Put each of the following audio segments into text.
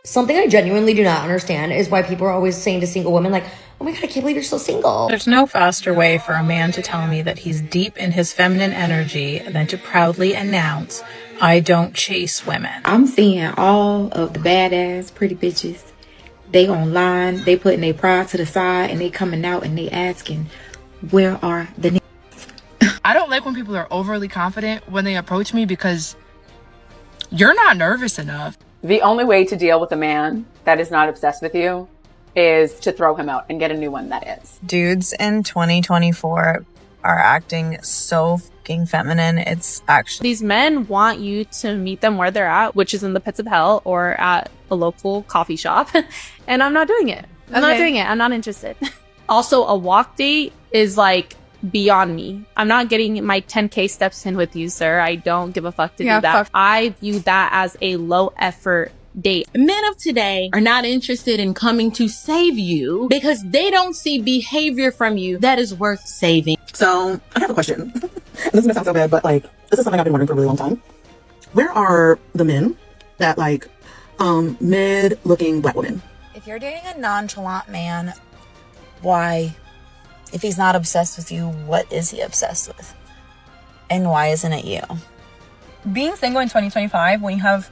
Something I genuinely do not understand is why people are always saying to single women, like, oh my God, I can't believe you're still single. There's no faster way for a man to tell me that he's deep in his feminine energy than to proudly announce, I don't chase women. I'm seeing all of the badass, pretty bitches. They online, they putting their pride to the side, and they coming out and they asking, where are the niggas? I don't like when people are overly confident when they approach me because you're not nervous enough. The only way to deal with a man that is not obsessed with you is to throw him out and get a new one that is. Dudes in 2024 are acting so fucking feminine. It's actually... These men want you to meet them where they're at, which is in the pits of hell or at a local coffee shop. And I'm not doing it. I'm not doing it. I'm not interested. Also, a walk date is like beyond me. I'm not getting my 10K steps in with you, sir. I don't give a fuck to do that. I view that as a low effort date. Men of today are not interested in coming to save you because they don't see behavior from you that is worth saving. So I have a question. This is gonna sound so bad, but like, this is something I've been wondering for a really long time. Where are the men that like mid-looking black women? If you're dating a nonchalant man, why? If he's not obsessed with you, what is he obsessed with? And why isn't it you? Being single in 2025, when you have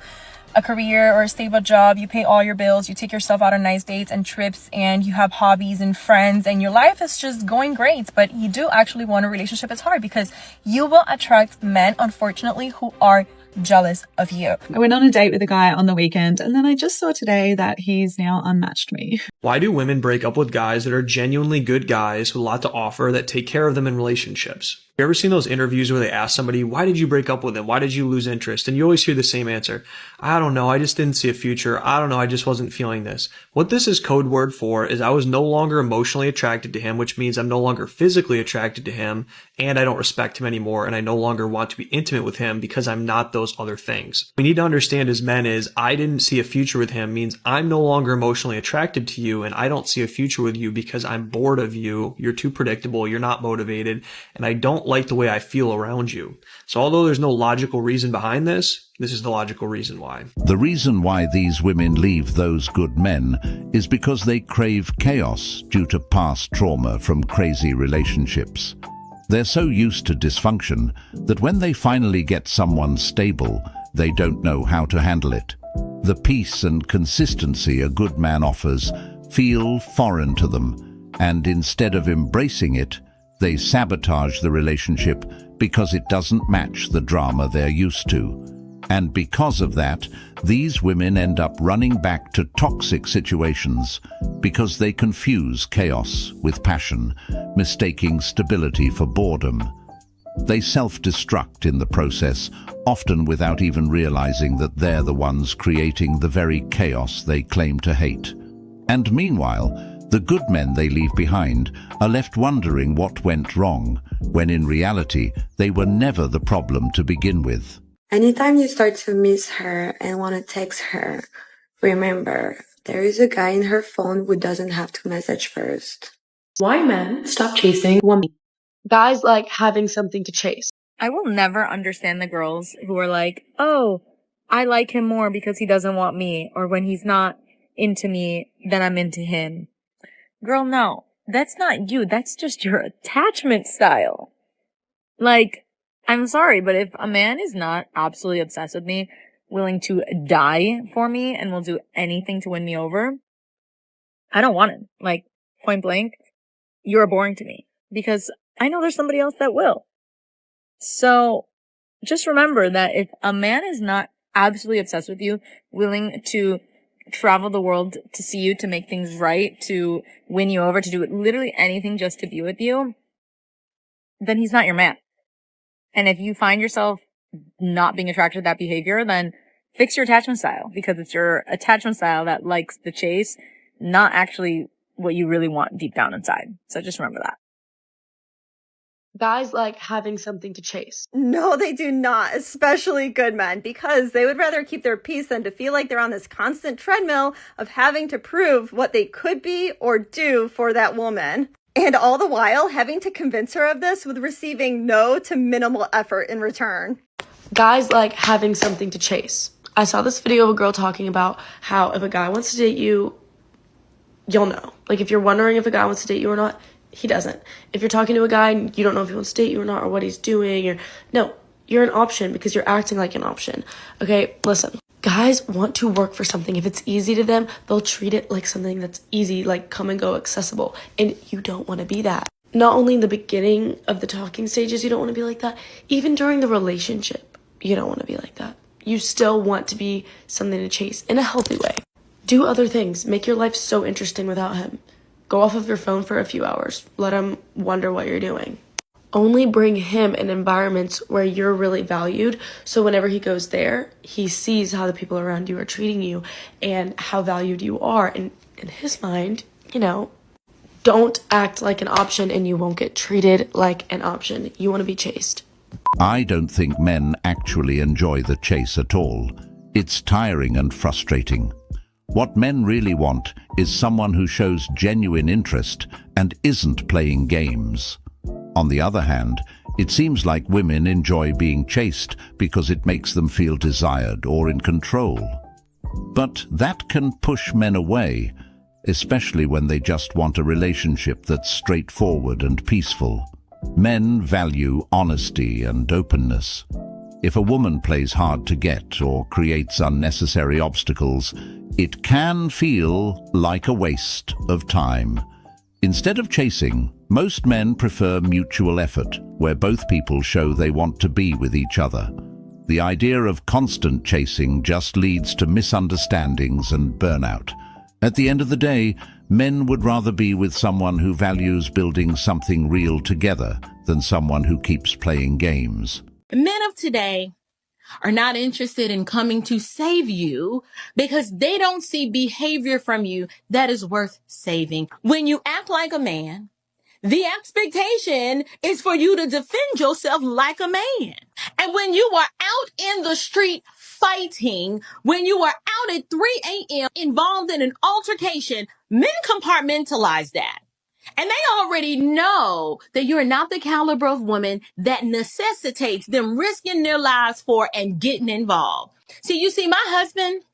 a career or a stable job, you pay all your bills, you take yourself out on nice dates and trips, and you have hobbies and friends, and your life is just going great, but you do actually want a relationship, it's hard because you will attract men, unfortunately, who are jealous of you. I went on a date with a guy on the weekend, and then I just saw today that he's now unmatched me. Why do women break up with guys that are genuinely good guys with a lot to offer that take care of them in relationships? You ever seen those interviews where they ask somebody, why did you break up with him? Why did you lose interest? And you always hear the same answer. I don't know. I just didn't see a future. I don't know. I just wasn't feeling this. What this is code word for is I was no longer emotionally attracted to him, which means I'm no longer physically attracted to him, and I don't respect him anymore, and I no longer want to be intimate with him because I'm not those other things. We need to understand as men is I didn't see a future with him means I'm no longer emotionally attracted to you, and I don't see a future with you because I'm bored of you. You're too predictable. You're not motivated, and I don't like the way I feel around you. So although there's no logical reason behind this, this is the logical reason why. The reason why these women leave those good men is because they crave chaos due to past trauma from crazy relationships. They're so used to dysfunction that when they finally get someone stable, they don't know how to handle it. The peace and consistency a good man offers feel foreign to them, and instead of embracing it, they sabotage the relationship because it doesn't match the drama they're used to. And because of that, these women end up running back to toxic situations because they confuse chaos with passion, mistaking stability for boredom. They self-destruct in the process, often without even realizing that they're the ones creating the very chaos they claim to hate. And meanwhile, the good men they leave behind are left wondering what went wrong, when in reality, they were never the problem to begin with. Anytime you start to miss her and want to text her, remember, there is a guy in her phone who doesn't have to message first. Why men stop chasing women? Guys like having something to chase. I will never understand the girls who are like, oh, I like him more because he doesn't want me, or when he's not into me, then I'm into him. Girl, no, that's not you. That's just your attachment style. Like, I'm sorry, but if a man is not absolutely obsessed with me, willing to die for me, and will do anything to win me over, I don't want him. Like, point blank, you're boring to me. Because I know there's somebody else that will. So, just remember that if a man is not absolutely obsessed with you, willing to travel the world to see you, to make things right, to win you over, to do literally anything just to be with you, then he's not your man. And if you find yourself not being attracted to that behavior, then fix your attachment style, because it's your attachment style that likes the chase, not actually what you really want deep down inside. So just remember that. Guys like having something to chase. No, they do not, especially good men, because they would rather keep their peace than to feel like they're on this constant treadmill of having to prove what they could be or do for that woman. And all the while having to convince her of this with receiving no to minimal effort in return. Guys like having something to chase. I saw this video of a girl talking about how if a guy wants to date you, you'll know. Like, if you're wondering if a guy wants to date you or not, he doesn't. If you're talking to a guy and you don't know if he wants to date you or not, or what he's doing, or no, you're an option because you're acting like an option. Okay, listen. Guys want to work for something. If it's easy to them, they'll treat it like something that's easy, like come and go, accessible. And you don't want to be that. Not only in the beginning of the talking stages, you don't want to be like that. Even during the relationship, you don't want to be like that. You still want to be something to chase in a healthy way. Do other things. Make your life so interesting without him. Go off of your phone for a few hours. Let him wonder what you're doing. Only bring him in environments where you're really valued, so whenever he goes there, he sees how the people around you are treating you and how valued you are. And in his mind, you know, don't act like an option and you won't get treated like an option. You want to be chased. I don't think men actually enjoy the chase at all. It's tiring and frustrating. What men really want is someone who shows genuine interest and isn't playing games. On the other hand, it seems like women enjoy being chased because it makes them feel desired or in control. But that can push men away, especially when they just want a relationship that's straightforward and peaceful. Men value honesty and openness. If a woman plays hard to get or creates unnecessary obstacles, it can feel like a waste of time. Instead of chasing, most men prefer mutual effort, where both people show they want to be with each other. The idea of constant chasing just leads to misunderstandings and burnout. At the end of the day, men would rather be with someone who values building something real together than someone who keeps playing games. Men of today are not interested in coming to save you because they don't see behavior from you that is worth saving. When you act like a man, the expectation is for you to defend yourself like a man. And when you are out in the street fighting, when you are out at 3 a.m. involved in an altercation, men compartmentalize that. And they already know that you're not the caliber of woman that necessitates them risking their lives for and getting involved. See, you see, my husband,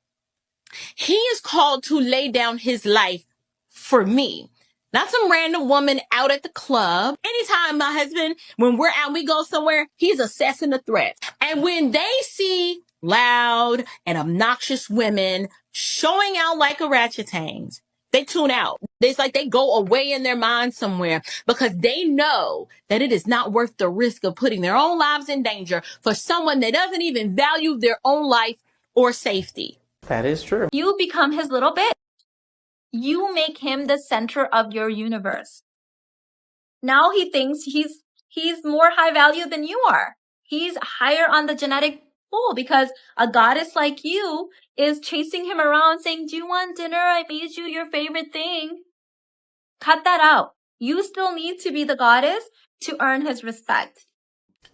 he is called to lay down his life for me. Not some random woman out at the club. Anytime my husband, when we're out, we go somewhere, he's assessing the threat. And when they see loud and obnoxious women showing out like orangutans, they tune out. It's like they go away in their mind somewhere because they know that it is not worth the risk of putting their own lives in danger for someone that doesn't even value their own life or safety. That is true. You become his little bit. You make him the center of your universe. Now he thinks he's more high value than you are. He's higher on the genetic pool because a goddess like you is chasing him around saying, "Do you want dinner? I made you your favorite thing." Cut that out. You still need to be the goddess to earn his respect.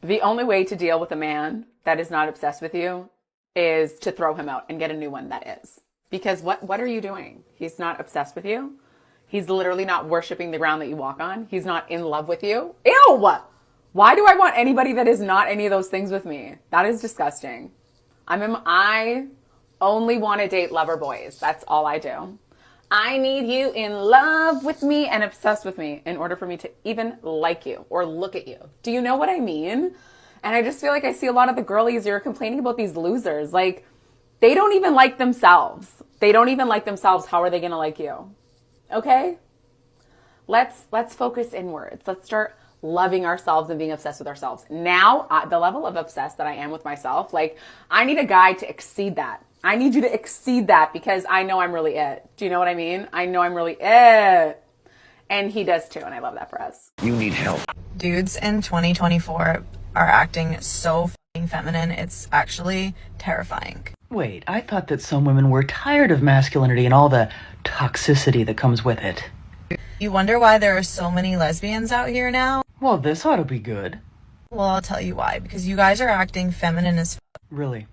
The only way to deal with a man that is not obsessed with you is to throw him out and get a new one that is. Because what are you doing? He's not obsessed with you. He's literally not worshiping the ground that you walk on. He's not in love with you. Ew! Why do I want anybody that is not any of those things with me? That is disgusting. I only want to date lover boys. That's all I do. I need you in love with me and obsessed with me in order for me to even like you or look at you. Do you know what I mean? And I just feel like I see a lot of the girlies who are complaining about these losers. Like, they don't even like themselves. They don't even like themselves. How are they going to like you? Okay? Let's focus inwards. Let's start loving ourselves and being obsessed with ourselves. Now, the level of obsessed that I am with myself, like, I need a guy to exceed that. I need you to exceed that because I know I'm really it. Do you know what I mean? I know I'm really it. And he does too, and I love that for us. You need help. Dudes in 2024 are acting so fucking feminine, it's actually terrifying. Wait, I thought that some women were tired of masculinity and all the toxicity that comes with it. You wonder why there are so many lesbians out here now? Well, this ought to be good. Well, I'll tell you why. Because you guys are acting feminine as fuck. Really?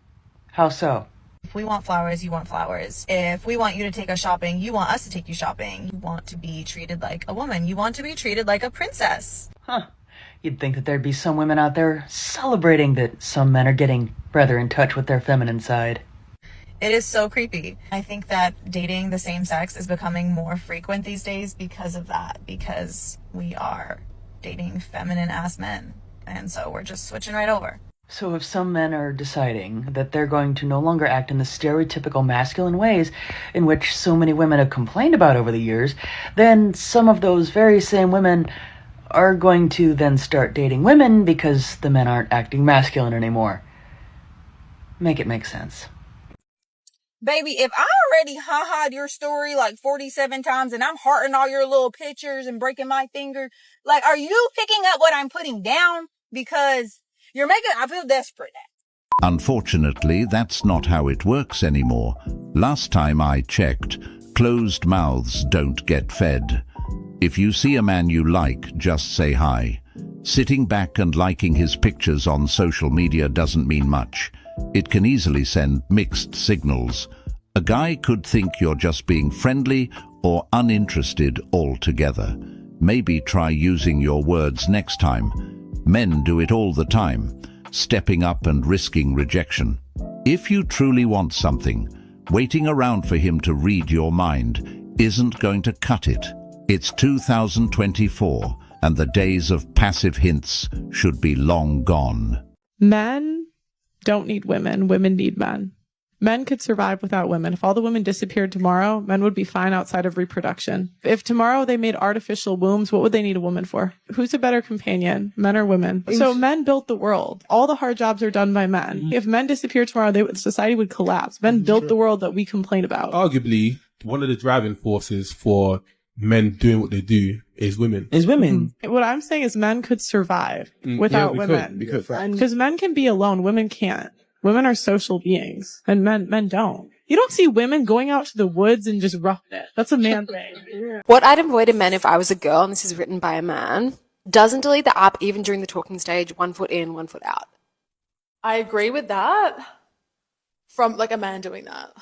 How so? If we want flowers, you want flowers. If we want you to take us shopping, you want us to take you shopping. You want to be treated like a woman. You want to be treated like a princess. Huh. You'd think that there'd be some women out there celebrating that some men are getting rather in touch with their feminine side. It is so creepy. I think that dating the same sex is becoming more frequent these days because of that, because we are dating feminine ass men. And so we're just switching right over. So if some men are deciding that they're going to no longer act in the stereotypical masculine ways in which so many women have complained about over the years, then some of those very same women are going to then start dating women because the men aren't acting masculine anymore. Make it make sense. Baby, if I already ha-ha'd your story like 47 times and I'm hearting all your little pictures and breaking my finger, like, are you picking up what I'm putting down? Because you're making, I feel desperate. Unfortunately, that's not how it works anymore. Last time I checked, closed mouths don't get fed. If you see a man you like, just say hi. Sitting back and liking his pictures on social media doesn't mean much. It can easily send mixed signals. A guy could think you're just being friendly or uninterested altogether. Maybe try using your words next time. Men do it all the time, stepping up and risking rejection. If you truly want something, waiting around for him to read your mind isn't going to cut it. It's 2024, and the days of passive hints should be long gone. Men don't need women. Women need men. Men could survive without women. If all the women disappeared tomorrow, men would be fine outside of reproduction. If tomorrow they made artificial wombs, what would they need a woman for? Who's a better companion, men or women? So men built the world. All the hard jobs are done by men. If men disappeared tomorrow, society would collapse. Men built the world that we complain about. Arguably, one of the driving forces for men doing what they do is women. What I'm saying is men could survive without women. Because men can be alone, women can't. Women are social beings, and men don't. You don't see women going out to the woods and just roughing it. That's a man thing. What I'd avoid in men if I was a girl, and this is written by a man, doesn't delete the app even during the talking stage, 1 foot in, 1 foot out. I agree with that from like a man doing that.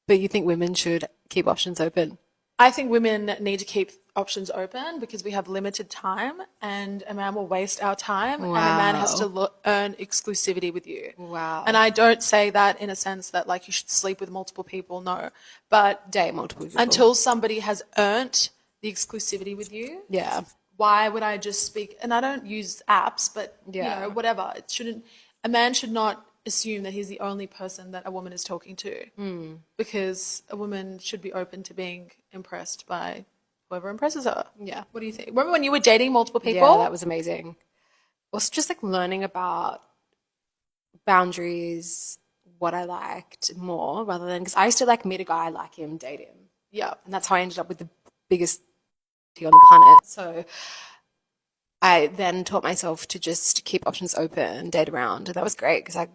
But you think women should keep options open? I think women need to keep options open because we have limited time and a man will waste our time and a man has to earn exclusivity with you. Wow. And I don't say that in a sense that like you should sleep with multiple people, no. But date multiple people. Until somebody has earned the exclusivity with you. Yeah. Why would I just speak? And I don't use apps, but you know, whatever. It shouldn't, a man should not assume that he's the only person that a woman is talking to because a woman should be open to being impressed by whoever impresses her. Yeah. What do you think? Remember when you were dating multiple people? Yeah, that was amazing. Also just like learning about boundaries, what I liked more rather than, because I used to like meet a guy, like him, date him. Yeah. And that's how I ended up with the biggest tea on the planet. So I then taught myself to just keep options open, date around. And that was great because I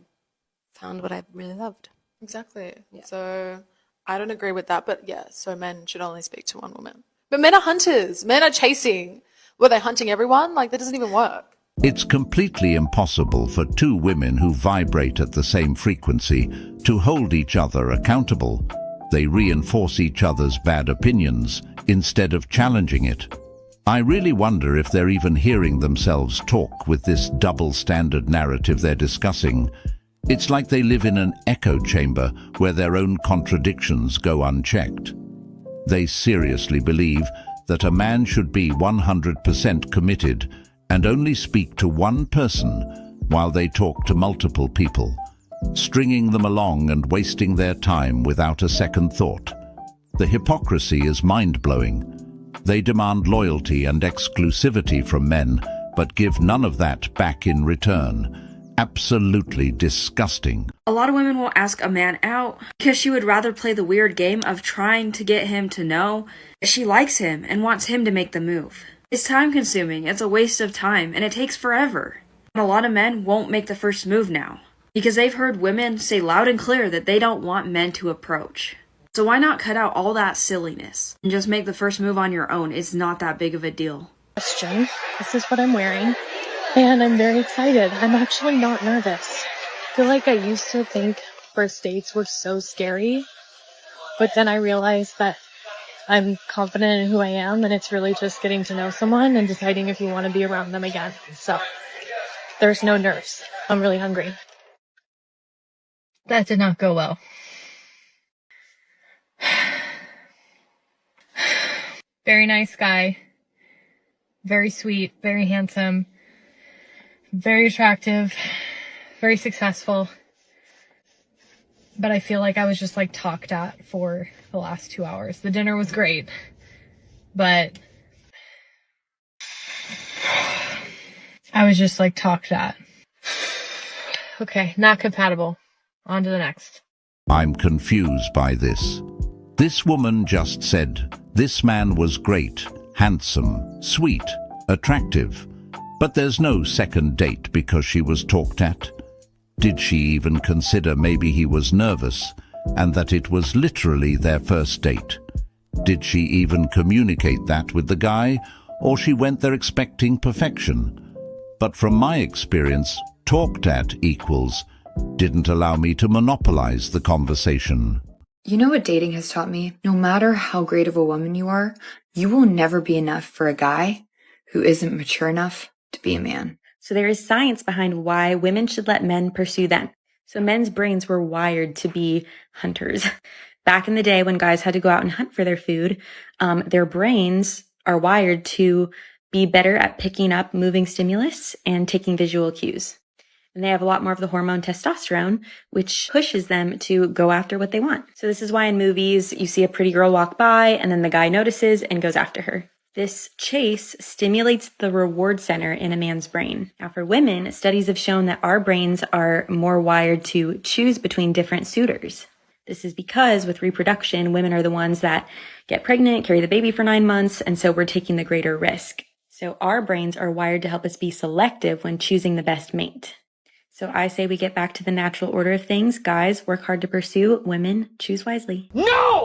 found what I really loved. Exactly. Yeah. So I don't agree with that, but yeah, so men should only speak to one woman. But men are hunters. Men are chasing. Were they hunting everyone? Like that doesn't even work. It's completely impossible for two women who vibrate at the same frequency to hold each other accountable. They reinforce each other's bad opinions instead of challenging it. I really wonder if they're even hearing themselves talk with this double standard narrative they're discussing. It's like they live in an echo chamber where their own contradictions go unchecked. They seriously believe that a man should be 100% committed and only speak to one person while they talk to multiple people, stringing them along and wasting their time without a second thought. The hypocrisy is mind-blowing. They demand loyalty and exclusivity from men, but give none of that back in return. Absolutely disgusting. A lot of women will ask a man out because she would rather play the weird game of trying to get him to know that she likes him and wants him to make the move. It's time consuming, it's a waste of time, and it takes forever. And a lot of men won't make the first move now because they've heard women say loud and clear that they don't want men to approach. So why not cut out all that silliness and just make the first move on your own? It's not that big of a deal. Question. This is what I'm wearing. And I'm very excited. I'm actually not nervous. I feel like I used to think first dates were so scary, but then I realized that I'm confident in who I am and it's really just getting to know someone and deciding if you want to be around them again. So there's no nerves. I'm really hungry. That did not go well. Very nice guy. Very sweet, very handsome, very attractive, very successful. But I feel like I was just like talked at for the last 2 hours. The dinner was great, but I was just like talked at. Okay, not compatible. On to the next. I'm confused by this. This woman just said, this man was great, handsome, sweet, attractive, but there's no second date because she was talked at. Did she even consider maybe he was nervous and that it was literally their first date? Did she even communicate that with the guy, or she went there expecting perfection? But from my experience, talked at equals didn't allow me to monopolize the conversation. You know what dating has taught me? No matter how great of a woman you are, you will never be enough for a guy who isn't mature enough to be a man. So there is science behind why women should let men pursue them. So men's brains were wired to be hunters. Back in the day when guys had to go out and hunt for their food, their brains are wired to be better at picking up moving stimulus and taking visual cues. And they have a lot more of the hormone testosterone, which pushes them to go after what they want. So this is why in movies you see a pretty girl walk by and then the guy notices and goes after her. This chase stimulates the reward center in a man's brain. Now for women, studies have shown that our brains are more wired to choose between different suitors. This is because with reproduction, women are the ones that get pregnant, carry the baby for 9 months, and so we're taking the greater risk. So our brains are wired to help us be selective when choosing the best mate. So I say we get back to the natural order of things. Guys, work hard to pursue. Women, choose wisely. No!